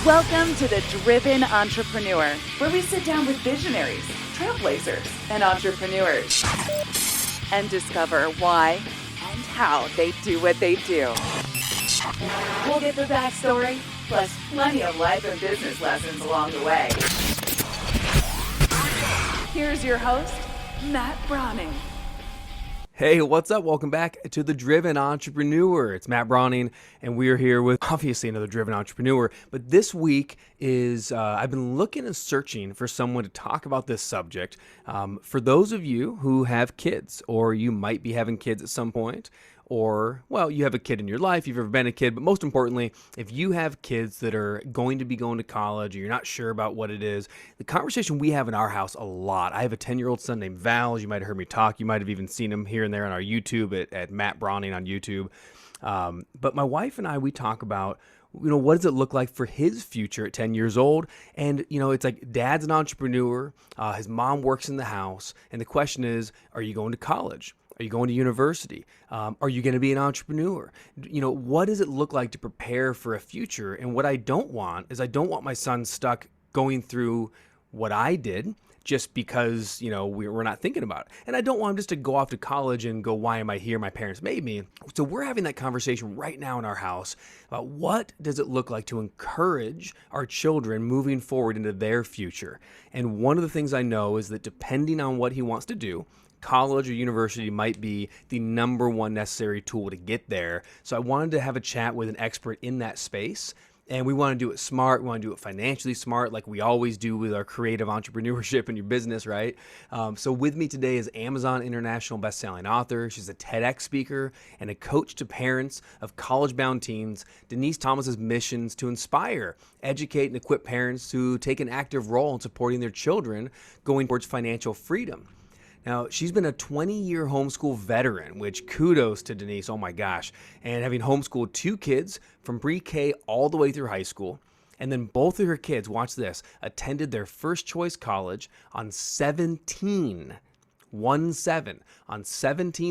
Welcome to The Driven Entrepreneur, where we sit down with visionaries, trailblazers, and entrepreneurs and discover why and how they do what they do. We'll get the backstory, plus plenty of life and business lessons along the way. Here's your host, Matt Brauning. Hey, what's up? Welcome back to The Driven Entrepreneur. It's Matt Brauning, and we're here with obviously another Driven Entrepreneur. But this week is, I've been looking and searching for someone to talk about this subject. For those of you who have kids, or you might be having kids at some point, or, well, you have a kid in your life, you've ever been a kid, but most importantly, if you have kids that are going to be going to college or you're not sure about what it is, the conversation we have in our house a lot. I have a 10-year-old son named Val. You might have heard me talk. You might have even seen him here and there on our YouTube at Matt Brauning on YouTube. But my wife and I, we talk about, what does it look like for his future at 10 years old? And, it's like dad's an entrepreneur. His mom works in the house. And the question is, are you going to college? Are you going to university? Are you going to be an entrepreneur? What does it look like to prepare for a future? And what I don't want is my son stuck going through what I did just because, we're not thinking about it. And I don't want him just to go off to college and go, why am I here? My parents made me. So we're having that conversation right now in our house about what does it look like to encourage our children moving forward into their future. And one of the things I know is that depending on what he wants to do, college or university might be the number one necessary tool to get there. So I wanted to have a chat with an expert in that space. And we want to do it smart. We want to do it financially smart, like we always do with our creative entrepreneurship and your business, right? So with me today is Amazon International Bestselling author. She's a TEDx speaker and a coach to parents of college-bound teens. Denise Thomas's missions to inspire, educate, and equip parents to take an active role in supporting their children going towards financial freedom. Now, she's been a 20-year homeschool veteran, which kudos to Denise, oh my gosh, and having homeschooled 2 kids from pre-K all the way through high school. And then both of her kids, watch this, attended their first choice college on 17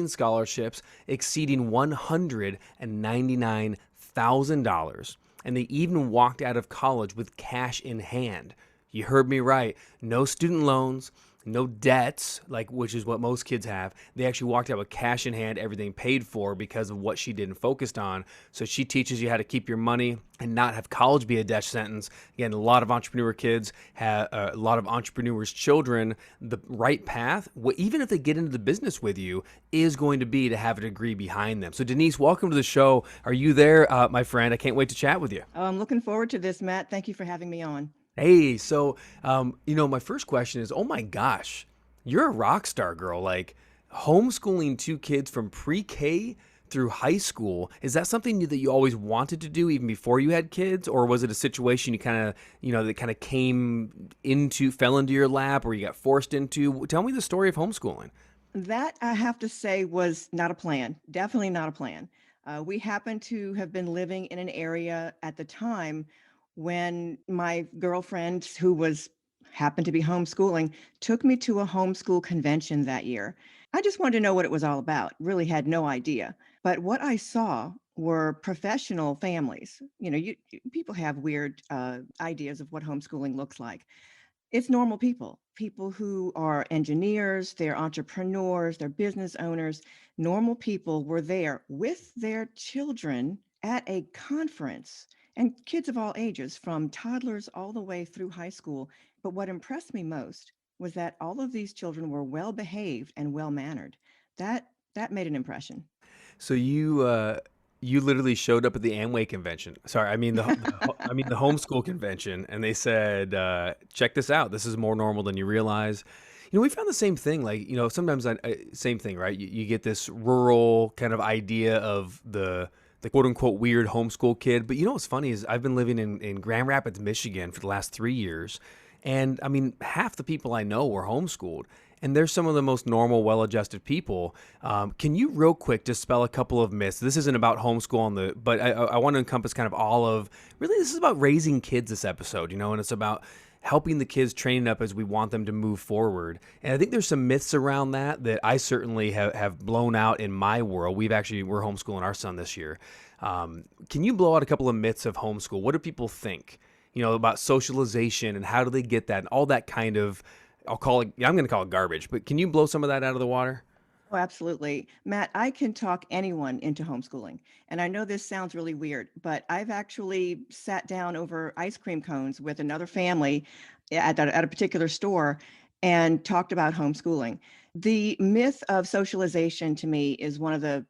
scholarships exceeding $199,000. And they even walked out of college with cash in hand. You heard me right. No student loans, no debts, which is what most kids have. They actually walked out with cash in hand, everything paid for because of what she did and focused on. So she teaches you how to keep your money and not have college be a death sentence. Again, a lot of entrepreneur kids have a lot of entrepreneurs' children. The right path, even if they get into the business with you, is going to be to have a degree behind them. So Denise, welcome to the show. Are you there, my friend? I can't wait to chat with you. I'm looking forward to this, Matt. Thank you for having me on. Hey, so, my first question is, oh my gosh, you're a rock star, girl. Homeschooling 2 kids from pre-K through high school. Is that something that you always wanted to do even before you had kids? Or was it a situation you kind of, that kind of fell into your lap or you got forced into? Tell me the story of homeschooling. That, I have to say, was not a plan. Definitely not a plan. We happened to have been living in an area at the time when my girlfriend, who happened to be homeschooling, took me to a homeschool convention that year. I just wanted to know what it was all about. Really had no idea. But what I saw were professional families. People have weird ideas of what homeschooling looks like. It's normal people who are engineers, they're entrepreneurs, they're business owners. Normal people were there with their children at a conference. And kids of all ages, from toddlers all the way through high school. But what impressed me most was that all of these children were well behaved and well mannered. That made an impression. So you literally showed up at the Amway convention. Sorry, I mean the homeschool convention, and they said, "Check this out. This is more normal than you realize." We found the same thing. Sometimes same thing, right? You get this rural kind of idea of the quote unquote weird homeschool kid. But what's funny is I've been living in Grand Rapids, Michigan for the last 3 years. And half the people I know were homeschooled. And they're some of the most normal, well-adjusted people. Can you real quick dispel a couple of myths? This isn't about homeschool but I want to encompass kind of all of, really this is about raising kids this episode, and it's about helping the kids train up as we want them to move forward. And I think there's some myths around that I certainly have blown out in my world. We're homeschooling our son this year. Can you blow out a couple of myths of homeschool? What do people think, about socialization and how do they get that and all that kind of, I'm going to call it garbage, but can you blow some of that out of the water? Oh, absolutely. Matt, I can talk anyone into homeschooling. And I know this sounds really weird, but I've actually sat down over ice cream cones with another family at a particular store and talked about homeschooling. The myth of socialization to me is one of the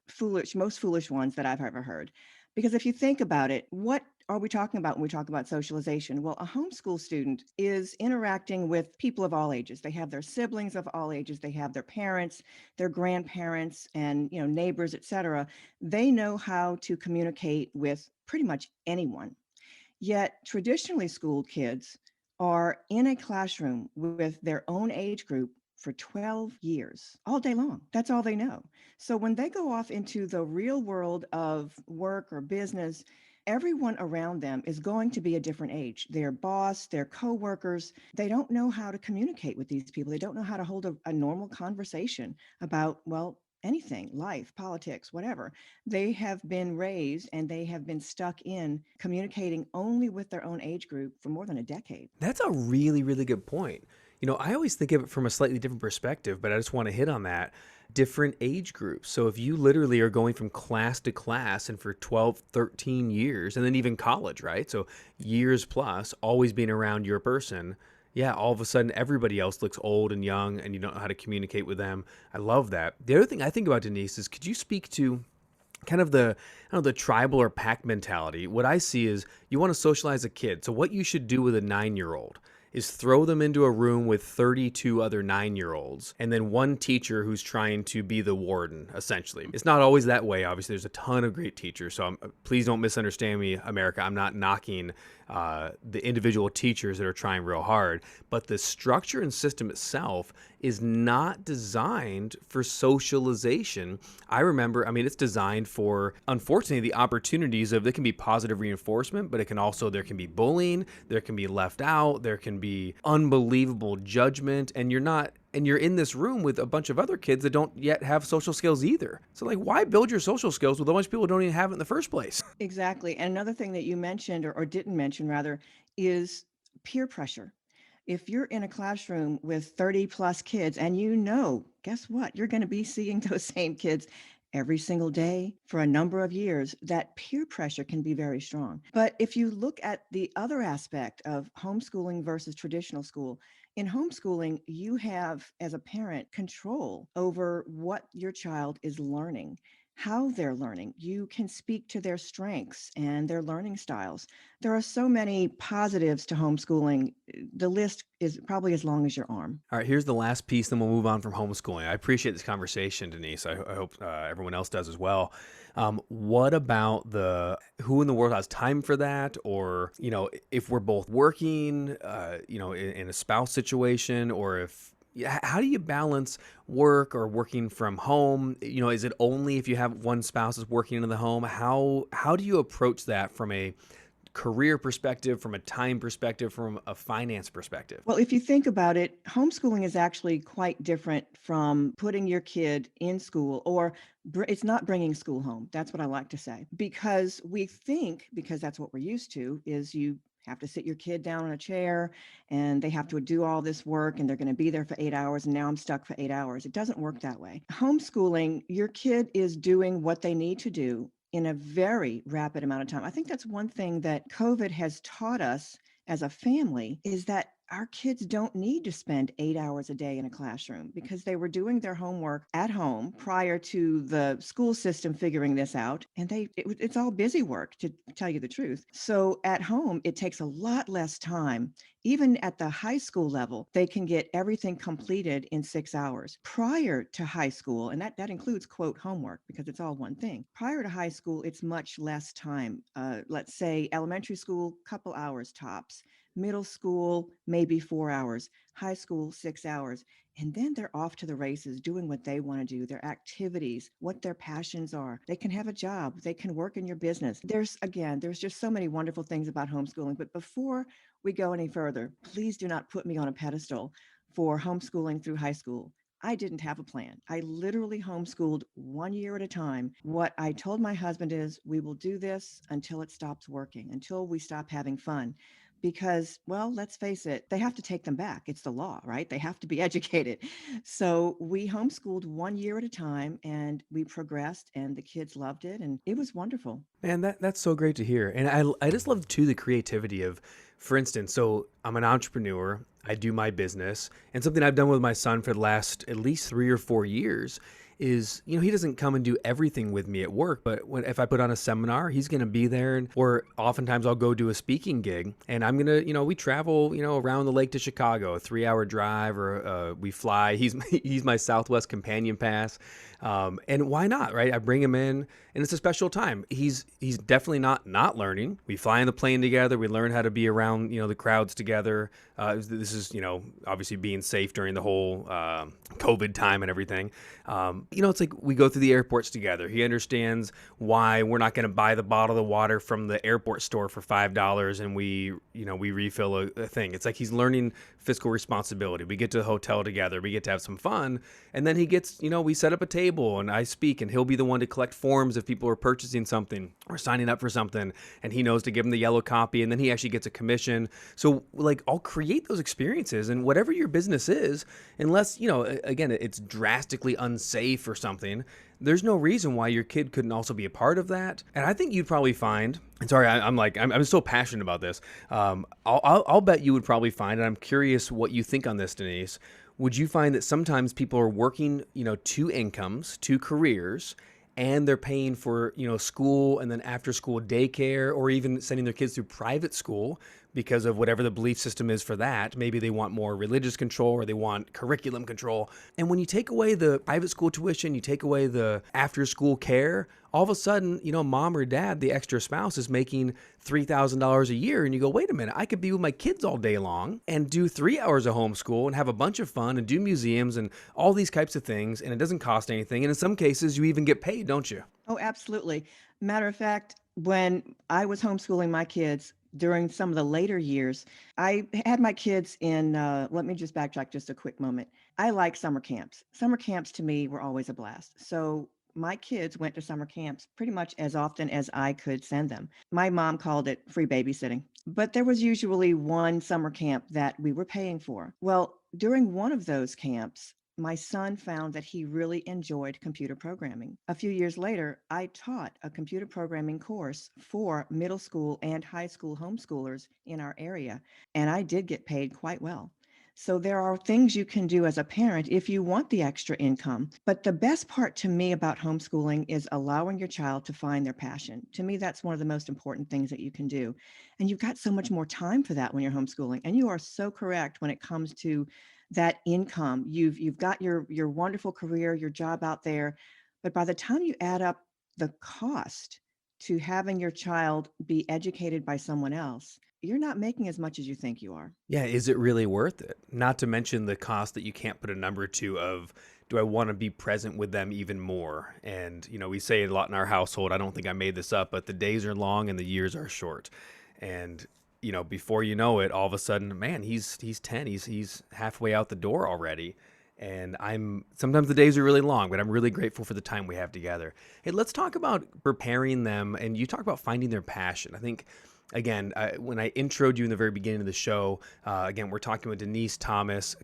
most foolish ones that I've ever heard. Because if you think about it, what are we talking about when we talk about socialization? Well, a homeschool student is interacting with people of all ages. They have their siblings of all ages, they have their parents, their grandparents, and neighbors, etc. They know how to communicate with pretty much anyone. Yet traditionally schooled kids are in a classroom with their own age group for 12 years, all day long. That's all they know. So when they go off into the real world of work or business, everyone around them is going to be a different age. Their boss, their coworkers, they don't know how to communicate with these people. They don't know how to hold a normal conversation about, well, anything, life, politics, whatever. They have been raised and they have been stuck in communicating only with their own age group for more than a decade. That's a really, really good point. I always think of it from a slightly different perspective, but I just want to hit on that. Different age groups. So if you literally are going from class to class and for 12, 13 years, and then even college, right? So years plus, always being around your person. Yeah, all of a sudden everybody else looks old and young and you don't know how to communicate with them. I love that. The other thing I think about, Denise, is could you speak to kind of the I don't know, the tribal or pack mentality? What I see is you want to socialize a kid. So what you should do with a 9-year-old is throw them into a room with 32 other 9-year-olds and then one teacher who's trying to be the warden, essentially. It's not always that way. Obviously, there's a ton of great teachers. So please don't misunderstand me, America. I'm not knocking the individual teachers that are trying real hard, but the structure and system itself is not designed for socialization. I remember, it's designed for, unfortunately, the opportunities of, there can be positive reinforcement, but there can be bullying, there can be left out, there can be unbelievable judgment, and you're in this room with a bunch of other kids that don't yet have social skills either. So why build your social skills with a bunch of people who don't even have it in the first place? Exactly. And another thing that you mentioned or didn't mention rather is peer pressure. If you're in a classroom with 30 plus kids and guess what? You're going to be seeing those same kids every single day for a number of years. That peer pressure can be very strong. But if you look at the other aspect of homeschooling versus traditional school, in homeschooling, you have, as a parent, control over what your child is learning, how they're learning. You can speak to their strengths and their learning styles. There are so many positives to homeschooling. The list is probably as long as your arm. All right, here's the last piece, then we'll move on from homeschooling. I appreciate this conversation, Denise. I hope everyone else does as well. What about who in the world has time for that? Or, if we're both working, in a spouse situation, or how do you balance work or working from home? Is it only if you have one spouse that's working in the home? How do you approach that from a career perspective, from a time perspective, from a finance perspective? Well, if you think about it, homeschooling is actually quite different from putting your kid in school, or it's not bringing school home. That's what I like to say, because because that's what we're used to, is you have to sit your kid down in a chair and they have to do all this work and they're going to be there for 8 hours. And now I'm stuck for 8 hours. It doesn't work that way. Homeschooling, your kid is doing what they need to do in a very rapid amount of time. I think that's one thing that COVID has taught us as a family, is that our kids don't need to spend 8 hours a day in a classroom, because they were doing their homework at home prior to the school system figuring this out. And it's all busy work, to tell you the truth. So at home, it takes a lot less time. Even at the high school level, they can get everything completed in 6 hours. Prior to high school, and that includes, quote, homework, because it's all one thing. Prior to high school, it's much less time. Let's say elementary school, couple hours tops. Middle school, maybe 4 hours. High school, 6 hours. And then they're off to the races doing what they want to do, their activities, what their passions are. They can have a job. They can work in your business. There's just so many wonderful things about homeschooling. But before we go any further, please do not put me on a pedestal for homeschooling through high school. I didn't have a plan. I literally homeschooled 1 year at a time. What I told my husband is, we will do this until it stops working, until we stop having fun. Because, well, let's face it, they have to take them back. It's the law, right? They have to be educated. So we homeschooled 1 year at a time and we progressed, and the kids loved it. And it was wonderful. Man, that's so great to hear. And I just love too the creativity of, for instance, so I'm an entrepreneur. I do my business, and something I've done with my son for the last at least 3 or 4 years is, he doesn't come and do everything with me at work, but if I put on a seminar, he's going to be there. Or oftentimes I'll go do a speaking gig, and I'm going to, we travel, around the lake to Chicago, a 3-hour drive, or we fly. He's my Southwest companion pass. And why not, right? I bring him in, and it's a special time. He's definitely not learning. We fly in the plane together. We learn how to be around, the crowds together. This is, obviously being safe during the whole COVID time and everything. It's like we go through the airports together. He understands why we're not going to buy the bottle of water from the airport store for $5 and we refill a thing. It's like he's learning fiscal responsibility. We get to the hotel together. We get to have some fun. And then he gets, we set up a table and I speak, and he'll be the one to collect forms if people are purchasing something or signing up for something, and he knows to give them the yellow copy, and then he actually gets a commission. So like, I'll create those experiences, and whatever your business is, unless, again, it's drastically unsafe or something, there's no reason why your kid couldn't also be a part of that. And I think you'd probably find, and sorry, I'm so passionate about this. I'll bet you would probably find, and I'm curious what you think on this, Denise. Would you find that sometimes people are working, 2 incomes, 2 careers, and they're paying for, school and then after school daycare, or even sending their kids through private school because of whatever the belief system is for that? Maybe they want more religious control or they want curriculum control. And when you take away the private school tuition, you take away the after school care, all of a sudden, mom or dad, the extra spouse, is making $3,000 a year. And you go, wait a minute, I could be with my kids all day long and do 3 hours of homeschool and have a bunch of fun and do museums and all these types of things. And it doesn't cost anything. And in some cases, you even get paid, don't you? Oh, absolutely. Matter of fact, when I was homeschooling my kids during some of the later years, I had my kids in, let me just backtrack just a quick moment. I like summer camps. Summer camps to me were always a blast. So my kids went to summer camps pretty much as often as I could send them. My mom called it free babysitting, but there was usually one summer camp that we were paying for. Well, during one of those camps, my son found that he really enjoyed computer programming. A few years later, I taught a computer programming course for middle school and high school homeschoolers in our area, and I did get paid quite well. So there are things you can do as a parent if you want the extra income. But the best part to me about homeschooling is allowing your child to find their passion. To me, that's one of the most important things that you can do. And you've got so much more time for that when you're homeschooling. And you are so correct when it comes to that income. You've got your wonderful career, your job out there, but by the time you add up the cost to having your child be educated by someone else, you're not making as much as you think you are. Yeah, is it really worth it? Not to mention the cost that you can't put a number to of, do I want to be present with them even more? And, we say it a lot in our household. I don't think I made this up, but the days are long and the years are short. And, before you know it, all of a sudden, man, he's 10, he's halfway out the door already. And sometimes the days are really long, but I'm really grateful for the time we have together. Hey, let's talk about preparing them. And you talk about finding their passion. I think, again, when I introed you in the very beginning of the show, again, we're talking with Denise Thomas,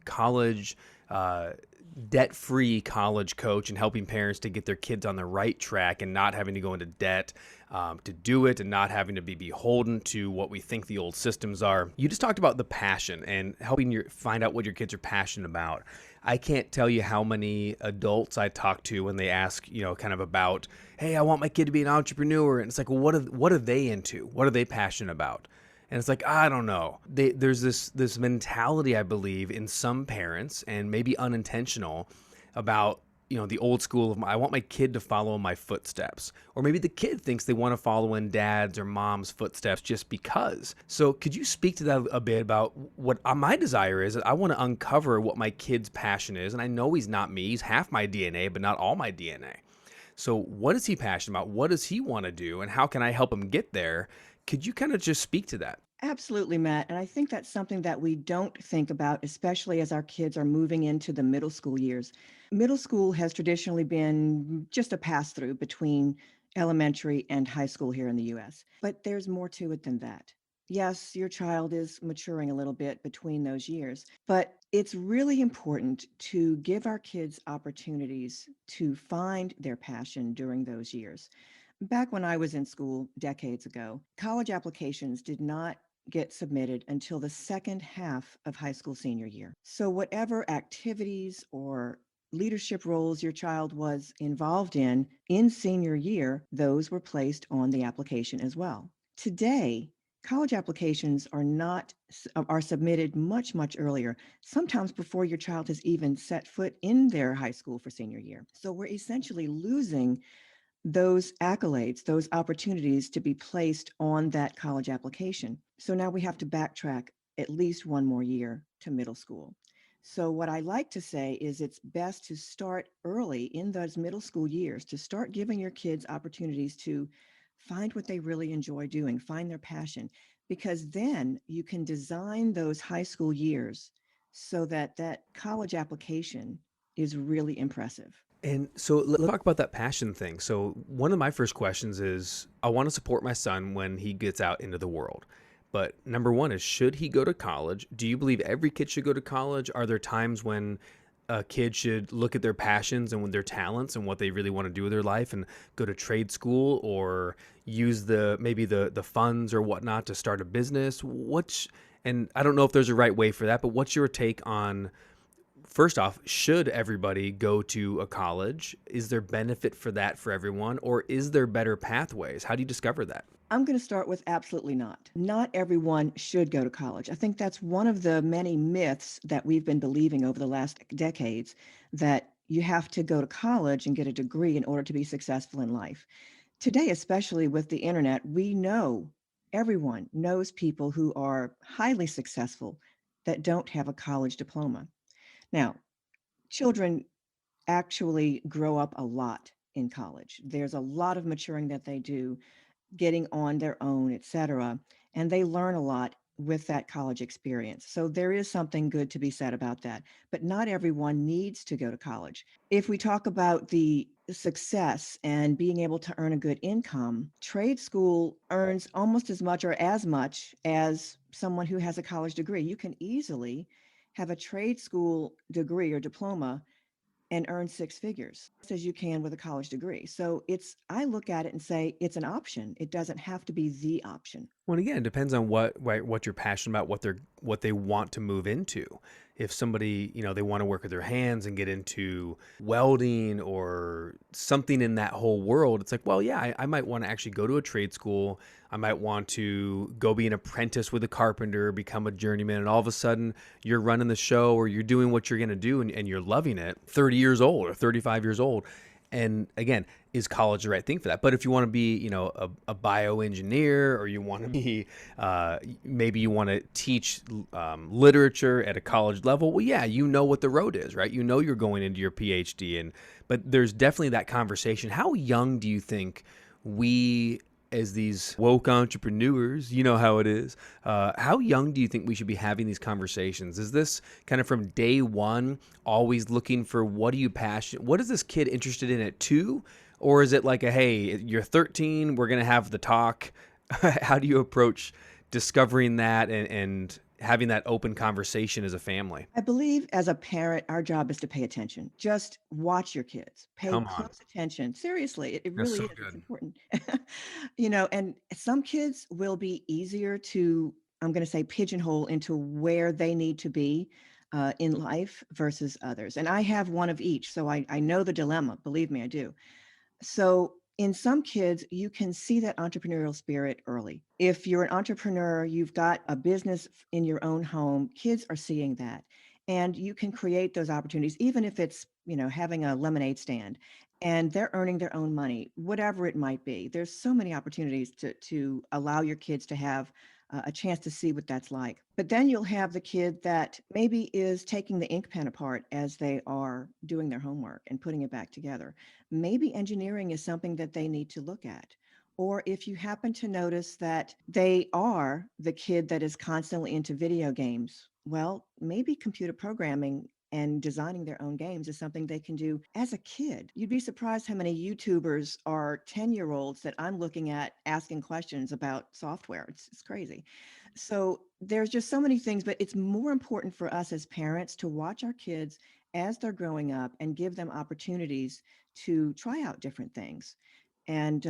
debt-free college coach, and helping parents to get their kids on the right track and not having to go into debt to do it, and not having to be beholden to what we think the old systems are. You just talked about the passion and helping you find out what your kids are passionate about. I can't tell you how many adults I talk to when they ask, kind of about, hey, I want my kid to be an entrepreneur. And it's like, well, what are they into? What are they passionate about? And it's like, I don't know. There's this mentality, I believe, in some parents, and maybe unintentional, about, the old school of, I want my kid to follow in my footsteps. Or maybe the kid thinks they want to follow in dad's or mom's footsteps just because. So could you speak to that a bit about what my desire is? I want to uncover what my kid's passion is. And I know he's not me. He's half my DNA, but not all my DNA. So what is he passionate about? What does he want to do? And how can I help him get there? Could you kind of just speak to that? Absolutely, Matt. And I think that's something that we don't think about, especially as our kids are moving into the middle school years. Middle school has traditionally been just a pass through between elementary and high school here in the US, but there's more to it than that. Yes, your child is maturing a little bit between those years, but it's really important to give our kids opportunities to find their passion during those years. Back when I was in school decades ago, college applications did not get submitted until the second half of high school senior year. So, whatever activities or leadership roles your child was involved in senior year, those were placed on the application as well. Today, college applications are submitted much earlier, sometimes before your child has even set foot in their high school for senior year. So we're essentially losing those accolades, those opportunities to be placed on that college application. So now we have to backtrack at least one more year to middle school. So, what I like to say is it's best to start early in those middle school years, to start giving your kids opportunities to find what they really enjoy doing, find their passion, because then you can design those high school years so that that college application is really impressive. And so let's talk about that passion thing. So one of my first questions is I want to support my son when he gets out into the world. But number one is, should he go to college? Do you believe every kid should go to college? Are there times when a kid should look at their passions and their talents and what they really want to do with their life and go to trade school or use the funds or whatnot to start a business? And I don't know if there's a right way for that, but what's your take on, first off, should everybody go to a college? Is there benefit for that for everyone? Or is there better pathways? How do you discover that? I'm going to start with absolutely not. Not everyone should go to college. I think that's one of the many myths that we've been believing over the last decades, that you have to go to college and get a degree in order to be successful in life. Today, especially with the internet, we know everyone knows people who are highly successful that don't have a college diploma. Now, children actually grow up a lot in college. There's a lot of maturing that they do, getting on their own, et cetera. And they learn a lot with that college experience. So there is something good to be said about that. But not everyone needs to go to college. If we talk about the success and being able to earn a good income, trade school earns almost as much or as much as someone who has a college degree. You can easily have a trade school degree or diploma and earn six figures as you can with a college degree. So I look at it and say it's an option. It doesn't have to be the option. Well, again, it depends on what you're passionate about, what they want to move into. If somebody, they want to work with their hands and get into welding or something in that whole world, it's like, well, yeah, I might want to actually go to a trade school. I might want to go be an apprentice with a carpenter, become a journeyman, and all of a sudden you're running the show or you're doing what you're going to do and you're loving it 30 years old or 35 years old. And again, is college the right thing for that? But if you want to be, a bioengineer, or you want to be, maybe you want to teach literature at a college level, well, yeah, you know what the road is, right? You know you're going into your PhD, but there's definitely that conversation. How young do you think we, as these woke entrepreneurs, you know how it is. How young do you think we should be having these conversations? Is this kind of from day one, always looking for what are you passionate? What is this kid interested in at 2? Or is it like hey, you're 13, we're going to have the talk? How do you approach discovering that and having that open conversation as a family? I believe as a parent, our job is to pay attention. Just watch your kids, pay Come on. close attention. Seriously, it That's really so is. It's good. important. And some kids will be easier to, I'm going to say, pigeonhole into where they need to be in life versus others. And I have one of each. So I know the dilemma. Believe me, I do. So in some kids, you can see that entrepreneurial spirit early. If you're an entrepreneur, you've got a business in your own home, kids are seeing that. And you can create those opportunities, even if it's, having a lemonade stand and they're earning their own money, whatever it might be. There's so many opportunities to allow your kids to have a chance to see what that's like. But then you'll have the kid that maybe is taking the ink pen apart as they are doing their homework and putting it back together. Maybe engineering is something that they need to look at, Or if you happen to notice that they are the kid that is constantly into video games, well, maybe computer programming and designing their own games is something they can do as a kid. You'd be surprised how many YouTubers are 10-year-olds that I'm looking at asking questions about software. It's crazy. So there's just so many things, but it's more important for us as parents to watch our kids as they're growing up and give them opportunities to try out different things. And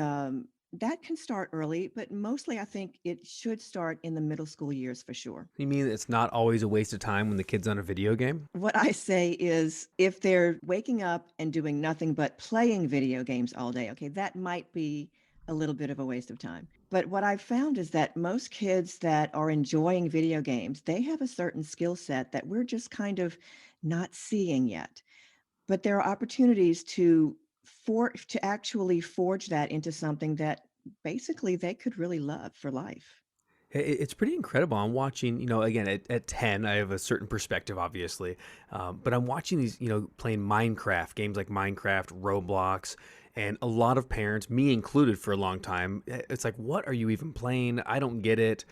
that can start early, but mostly I think it should start in the middle school years for sure. You mean it's not always a waste of time when the kid's on a video game? What I say is if they're waking up and doing nothing but playing video games all day, okay, that might be a little bit of a waste of time. But what I've found is that most kids that are enjoying video games, they have a certain skill set that we're just kind of not seeing yet. But there are opportunities to actually forge that into something that basically they could really love for life. It's pretty incredible. I'm watching, again, at 10, I have a certain perspective, obviously. But I'm watching these, playing Minecraft, games like Minecraft, Roblox, and a lot of parents, me included for a long time, it's like, what are you even playing? I don't get it.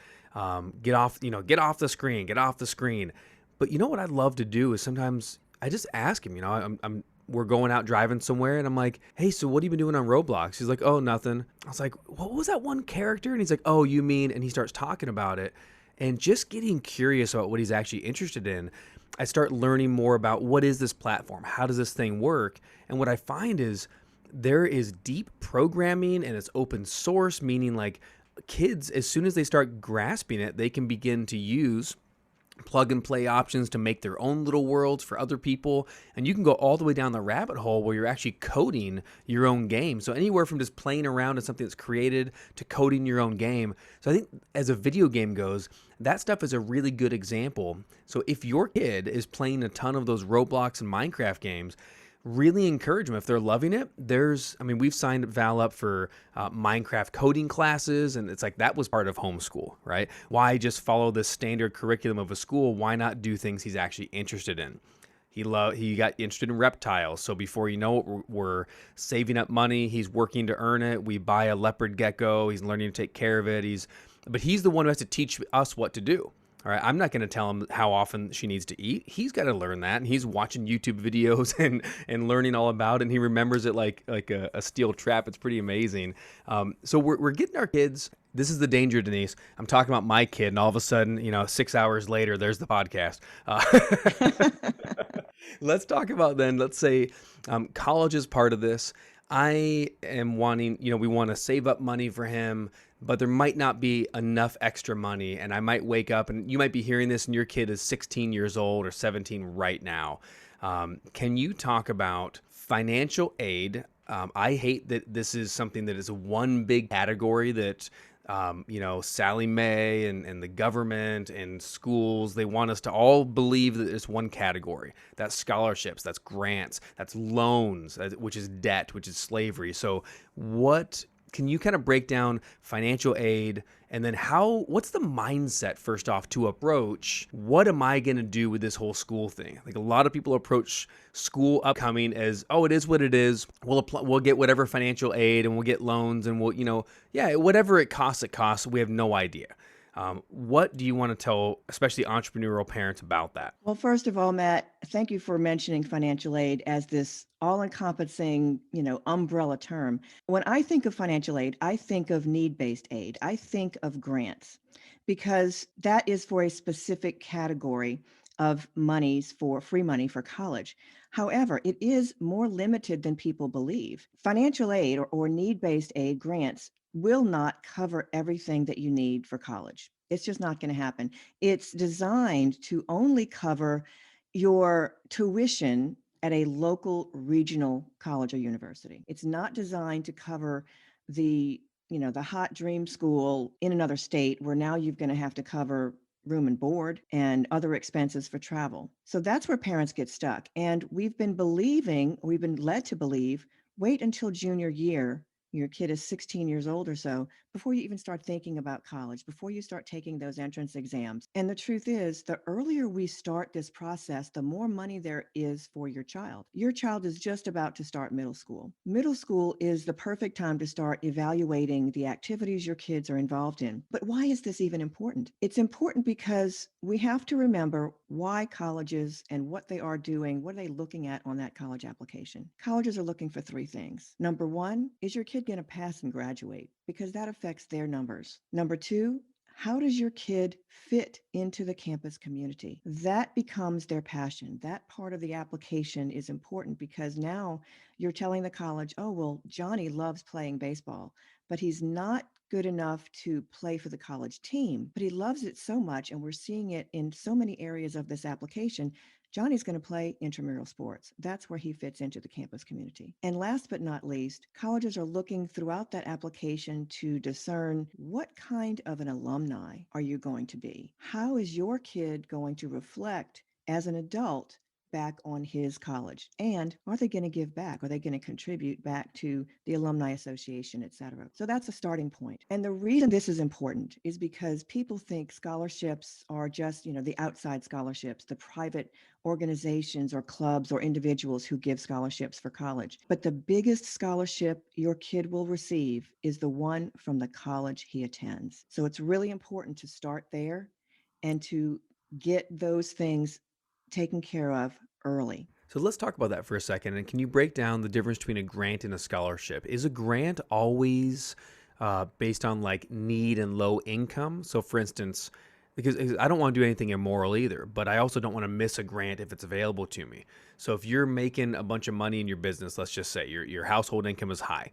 Get off the screen, get off the screen. But you know what I'd love to do is sometimes I just ask him, we're going out driving somewhere and I'm like, hey, so what have you been doing on Roblox? He's like, oh, nothing. I was like, what was that one character? And he's like, oh, you mean, and he starts talking about it and just getting curious about what he's actually interested in. I start learning more about what is this platform? How does this thing work? And what I find is there is deep programming and it's open source, meaning like kids, as soon as they start grasping it, they can begin to use plug and play options to make their own little worlds for other people. And you can go all the way down the rabbit hole where you're actually coding your own game. So anywhere from just playing around in something that's created to coding your own game. So I think as a video game goes, that stuff is a really good example. So if your kid is playing a ton of those Roblox and Minecraft games, really encourage them if they're loving it. We've signed Val up for Minecraft coding classes, and it's like that was part of homeschool, right? Why just follow the standard curriculum of a school? Why not do things he's actually interested in? He got interested in reptiles, so before you know it, we're saving up money. He's working to earn it. We buy a leopard gecko. He's learning to take care of it. But he's the one who has to teach us what to do. All right, I'm not going to tell him how often she needs to eat. He's got to learn that, and he's watching YouTube videos and learning all about it, and he remembers it like a steel trap. It's pretty amazing. So we're getting our kids. This is the danger, Denise. I'm talking about my kid, and all of a sudden, 6 hours later, there's the podcast. Let's talk about then, let's say college is part of this. I am wanting, we want to save up money for him, but there might not be enough extra money. And I might wake up and you might be hearing this and your kid is 16 years old or 17 right now. Can you talk about financial aid? I hate that this is something that is one big category that Sally Mae and the government and schools, they want us to all believe that it's one category. That's scholarships, that's grants, that's loans, which is debt, which is slavery. So can you kind of break down financial aid and then what's the mindset first off to approach, what am I going to do with this whole school thing? Like a lot of people approach school upcoming as, oh, it is what it is. We'll get whatever financial aid and we'll get loans and whatever it costs. We have no idea. What do you want to tell, especially entrepreneurial parents, about that? Well, first of all, Matt, thank you for mentioning financial aid as this all-encompassing, umbrella term. When I think of financial aid, I think of need-based aid. I think of grants because that is for a specific category of monies for free money for college. However, it is more limited than people believe. Financial aid or need-based aid grants will not cover everything that you need for college. It's just not going to happen. It's designed to only cover your tuition at a local regional college or university. It's not designed to cover the hot dream school in another state where now you're going to have to cover room and board and other expenses for travel. So that's where parents get stuck. And we've been led to believe, wait until junior year, your kid is 16 years old or so before you even start thinking about college, before you start taking those entrance exams. And the truth is, the earlier we start this process, the more money there is for your child. Your child is just about to start middle school. Middle school is the perfect time to start evaluating the activities your kids are involved in. But why is this even important? It's important because we have to remember why colleges and what they are doing, what are they looking at on that college application. Colleges are looking for three things. Number one, is your kid going to pass and graduate? Because that affects their numbers. Number two, how does your kid fit into the campus community? That becomes their passion. That part of the application is important because now you're telling the college, oh, well, Johnny loves playing baseball, but he's not good enough to play for the college team, but he loves it so much. And we're seeing it in so many areas of this application. Johnny's going to play intramural sports. That's where he fits into the campus community. And last but not least, colleges are looking throughout that application to discern what kind of an alumni are you going to be? How is your kid going to reflect as an adult back on his college? And are they going to give back? Are they going to contribute back to the Alumni Association, et cetera? So that's a starting point. And the reason this is important is because people think scholarships are just, the outside scholarships, the private organizations or clubs or individuals who give scholarships for college. But the biggest scholarship your kid will receive is the one from the college he attends. So it's really important to start there and to get those things taken care of early. So let's talk about that for a second. And can you break down the difference between a grant and a scholarship? Is a grant always based on like need and low income? So for instance, because I don't want to do anything immoral either, but I also don't want to miss a grant if it's available to me. So if you're making a bunch of money in your business, let's just say your household income is high,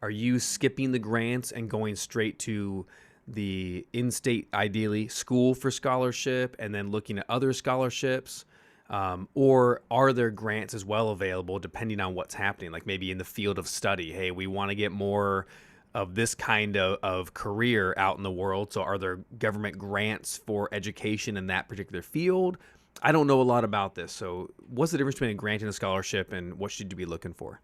are you skipping the grants and going straight to the in-state, ideally, school for scholarship and then looking at other scholarships? Or are there grants as well available depending on what's happening? Like maybe in the field of study, hey, we want to get more of this kind of career out in the world. So are there government grants for education in that particular field? I don't know a lot about this. So what's the difference between a grant and a scholarship, and what should you be looking for?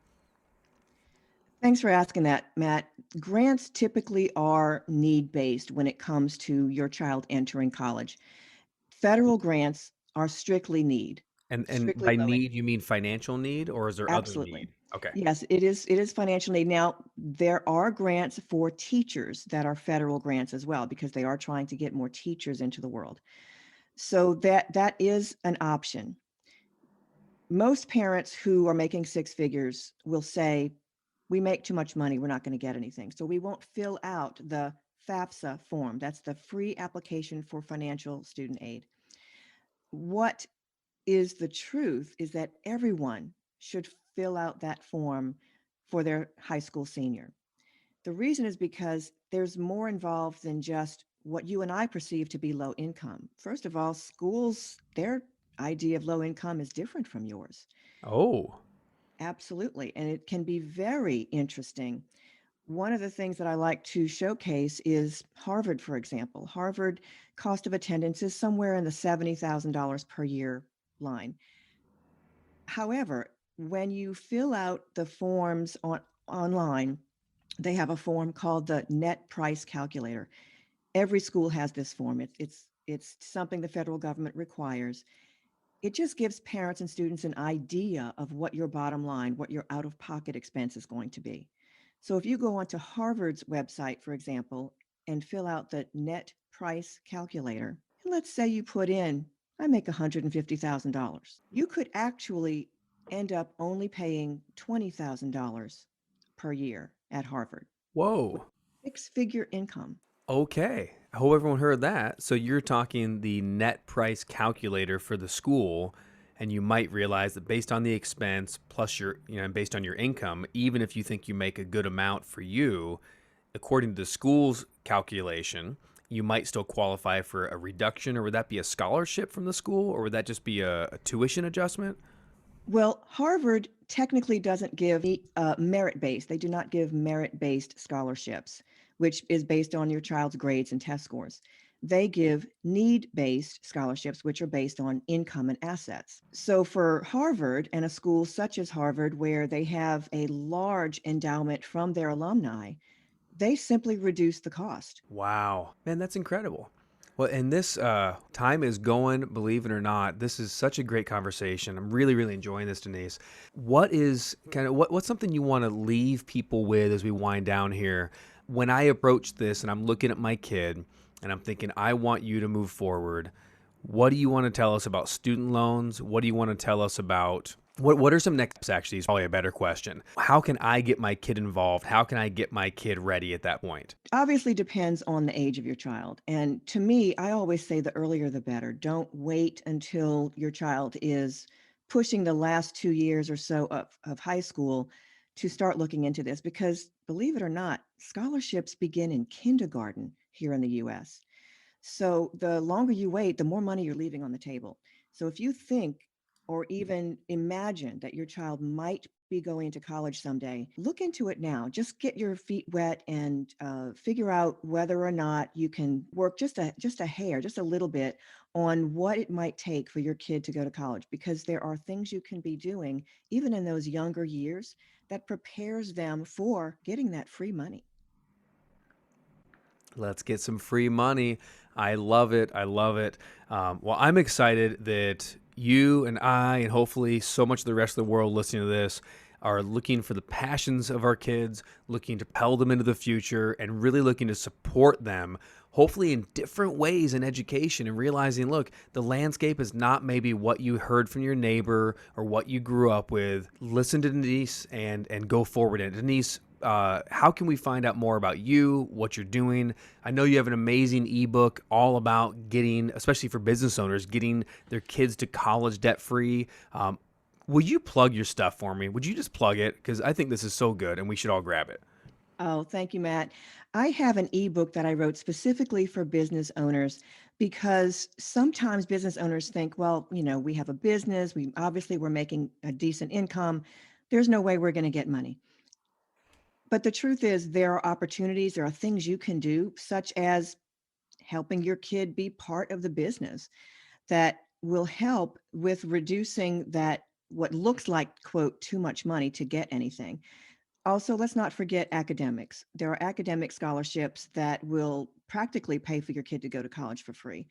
Thanks for asking that, Matt. Grants typically are need-based when it comes to your child entering college. Federal grants are strictly need, And strictly by low need, income. you mean financial need, or is there other Absolutely. need? Okay. Yes, it is financial need. Now, there are grants for teachers that are federal grants as well because they are trying to get more teachers into the world. So that is an option. Most parents who are making six figures will say, we make too much money, we're not going to get anything. So we won't fill out the FAFSA form. That's the free application for financial student aid. What is the truth is that everyone should fill out that form for their high school senior. The reason is because there's more involved than just what you and I perceive to be low income. First of all, schools, their idea of low income is different from yours. Oh, Absolutely. And it can be very interesting. One of the things that I like to showcase is Harvard, for example. Harvard cost of attendance is somewhere in the $70,000 per year line. However, when you fill out the forms online, they have a form called the net price calculator. Every school has this form. It's something the federal government requires. It just gives parents and students an idea of what your bottom line, what your out-of-pocket expense is going to be. So if you go onto Harvard's website, for example, and fill out the net price calculator, and let's say you put in, I make $150,000, you could actually end up only paying $20,000 per year at Harvard with whoa. six-figure income. Okay. I hope everyone heard that. So you're talking the net price calculator for the school, and you might realize that based on the expense plus and based on your income, even if you think you make a good amount for you, according to the school's calculation, you might still qualify for a reduction, or would that be a scholarship from the school, or would that just be a tuition adjustment? Well, Harvard technically doesn't give merit-based. They do not give merit-based scholarships, which is based on your child's grades and test scores. They give need-based scholarships, which are based on income and assets. So for Harvard and a school such as Harvard, where they have a large endowment from their alumni, they simply reduce the cost. Wow. Man, that's incredible. Well, and this time is going, believe it or not. This is such a great conversation. I'm really, really enjoying this, Denise. What's something you want to leave people with as we wind down here? When I approach this and I'm looking at my kid and I'm thinking, I want you to move forward, what do you want to tell us about student loans? What do you want to tell us about what are some next steps, actually, is probably a better question. How can I get my kid involved? How can I get my kid ready at that point? Obviously depends on the age of your child. And to me, I always say the earlier the better. Don't wait until your child is pushing the last 2 years or so of high school to start looking into this, because believe it or not, scholarships begin in kindergarten here in the US. So the longer you wait, the more money you're leaving on the table. So if you think or even imagine that your child might be going to college someday, look into it now. Just get your feet wet and figure out whether or not you can work just a hair, just a little bit on what it might take for your kid to go to college, because there are things you can be doing even in those younger years that prepares them for getting that free money. Let's get some free money. I love it. I love it. Well, I'm excited that you and I, and hopefully so much of the rest of the world listening to this, are looking for the passions of our kids, looking to propel them into the future, and really looking to support them, hopefully in different ways in education, and realizing, look, the landscape is not maybe what you heard from your neighbor or what you grew up with. Listen to Denise and go forward. And Denise, how can we find out more about you, what you're doing? I know you have an amazing ebook all about getting, especially for business owners, getting their kids to college debt free. Will you plug your stuff for me? Would you just plug it? Because I think this is so good and we should all grab it. Oh, thank you, Matt. I have an ebook that I wrote specifically for business owners, because sometimes business owners think, well, we have a business, we're making a decent income. There's no way we're going to get money. But the truth is, there are opportunities, there are things you can do, such as helping your kid be part of the business, that will help with reducing that, what looks like, quote, too much money to get anything. Also, let's not forget academics. There are academic scholarships that will practically pay for your kid to go to college for free.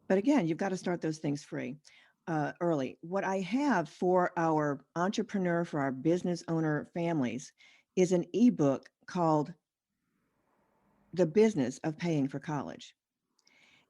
But again, you've got to start those things free early. What I have for our entrepreneur, for our business owner families, is an ebook called The Business of Paying for College.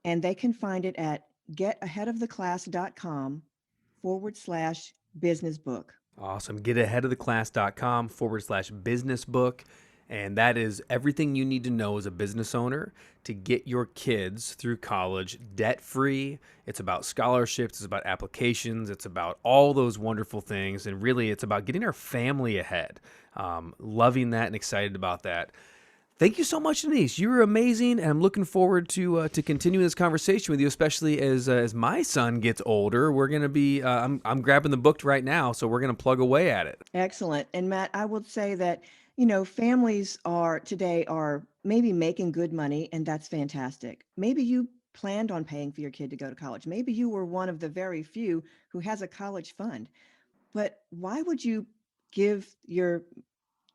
And they can find it at getaheadoftheclass.com/business book. Awesome. Getaheadoftheclass.com/business book. And that is everything you need to know as a business owner to get your kids through college debt free. It's about scholarships, it's about applications, it's about all those wonderful things. And really, it's about getting our family ahead. Loving that and excited about that. Thank you so much, Denise. You were amazing, and I'm looking forward to continuing this conversation with you, especially as my son gets older. We're gonna be I'm grabbing the book right now, so we're gonna plug away at it. Excellent. And Matt, I would say that, families are maybe making good money, and that's fantastic. Maybe you planned on paying for your kid to go to college. Maybe you were one of the very few who has a college fund. But why would you give your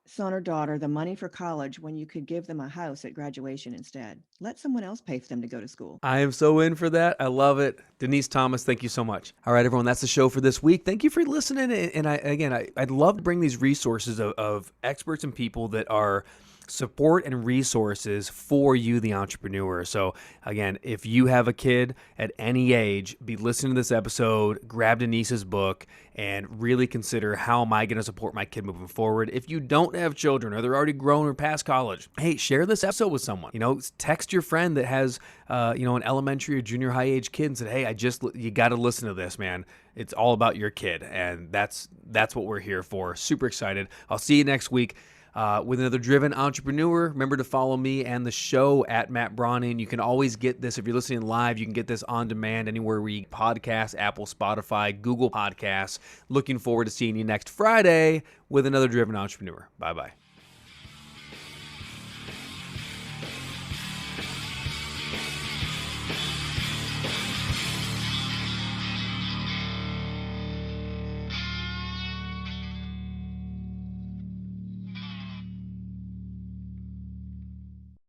son or daughter the money for college when you could give them a house at graduation instead? Let someone else pay for them to go to school. I am so in for that. I love it. Denise Thomas, thank you so much. All right, everyone, that's the show for this week. Thank you for listening. And I'd love to bring these resources of experts and people that are support and resources for you, the entrepreneur. So again, if you have a kid at any age, be listening to this episode, grab Denise's book, and really consider, how am I going to support my kid moving forward? If you don't have children or they're already grown or past college, hey, share this episode with someone. Text your friend that has an elementary or junior high age kid and said, hey, you got to listen to this, man. It's all about your kid, and that's what we're here for. Super excited. I'll see you next week with another Driven Entrepreneur. Remember to follow me and the show at Matt Brauning. You can always get this, if you're listening live, you can get this on demand anywhere we podcast, Apple, Spotify, Google Podcasts. Looking forward to seeing you next Friday with another Driven Entrepreneur. Bye-bye.